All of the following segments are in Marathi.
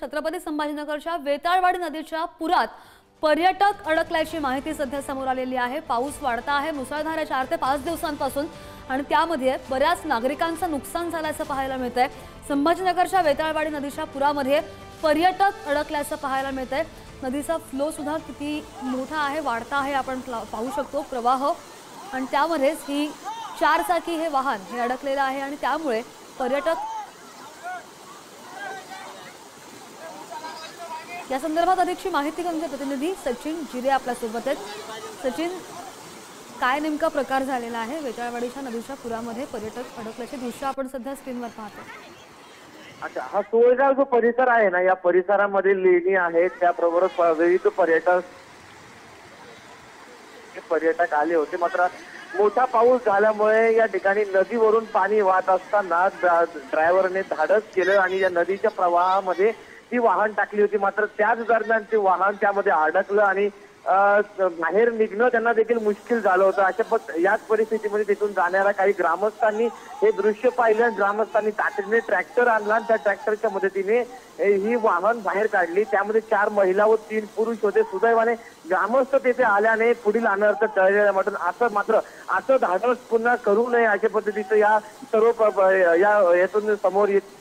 छत्रपती संभाजीनगरच्या वेताळवाडी नदीच्या पुरात पर्यटक अडकल्याची माहिती सध्या समोर आलेली आहे। पाऊस वाढता आहे मुसळधार 4 ते 5 दिवसांपासून आणि त्यामध्ये बऱ्याच नागरिकांचं नुकसान झाल्याचं पाहायला मिळतंय। संभाजीनगरच्या वेताळवाडी नदीच्या पुरामध्ये पर्यटक अडकल्याचं पाहायला मिळतंय। नदीचा फ्लो सुद्धा किती मोठा आहे, वाढता आहे, आपण पाहू शकतो प्रवाह आणि त्यामध्येच ही 4 चाकी हे वाहन हे अडकलेलं आहे आणि त्यामुळे पर्यटक या संदर्भात अधिकची माहिती घेऊन प्रतिनिधी सचिन जिरे आपल्या सोबत आहेत। सचिन, काय नेमका प्रकार झालेला आहे? वेताळवाडीच्या नदीच्या पुरामध्ये पर्यटक अडकल्याचे दृश्य आपण सध्या स्क्रीनवर पाहतो। अच्छा, हा सोयगाव जो परिसर आहे ना, या परिसरामध्ये लेणी आहेत, त्याबरोबर विविध पर्यटक आले होते। मात्र मोठा पाऊस झाल्यामुळे या ठिकाणी नदीवरून पाणी वाहत असताना ड्रायव्हरने धाडस केलं आणि या नदीच्या प्रवाहामध्ये ती वाहन टाकली होती। मात्र त्याच दरम्यान ते वाहन त्यामध्ये अडकलं आणि बाहेर निघणं त्यांना देखील मुश्किल झालं होतं। याच परिस्थितीमध्ये तिथून जाणाऱ्या काही ग्रामस्थांनी हे दृश्य पाहिलं। ग्रामस्थांनी तातडीने ट्रॅक्टर आणला आणि त्या ट्रॅक्टरच्या मदतीने ही वाहन बाहेर काढली। त्यामध्ये 4 महिला व 3 पुरुष होते। सुदैवाने ग्रामस्थ तेथे आल्याने पुढील अनर्थ टळलेला म्हणून असं धाडस पुन्हा करू नये अशा पद्धतीचं या सर्व यातून समोर येत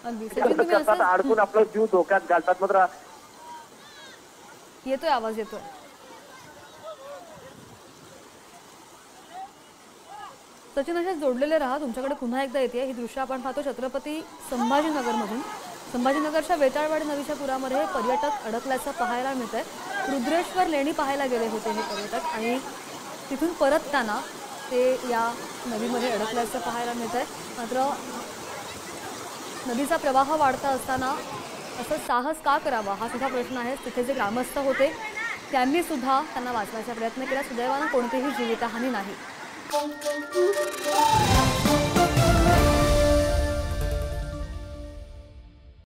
अडकून आपला जीव धोक्यात घालतात। मात्र येतोय आवाज येतोय। सचिन, असे जोडलेले राहा, तुमच्याकडे पुन्हा एकदा येते ही दृश्य आपण पाहतो छत्रपती संभाजीनगरमधून। संभाजीनगरच्या वेताळवाडी नदीच्या पुरामध्ये पर्यटक अडकल्याचं पाहायला मिळतंय। रुद्रेश्वर लेणी पाहायला गेले होते हे पर्यटक आणि तिथून परतताना ते या नदीमध्ये अडकल्याचं पाहायला मिळतंय। मात्र नदीचा प्रवाह वाढता असताना असं साहस का करावा हा सुद्धा प्रश्न आहे। तिथे जे ग्रामस्थ होते त्यांनी सुद्धा त्यांना वाचवायचा प्रयत्न केला। सुदैवाने कोणतीही जीवितहानी नाही।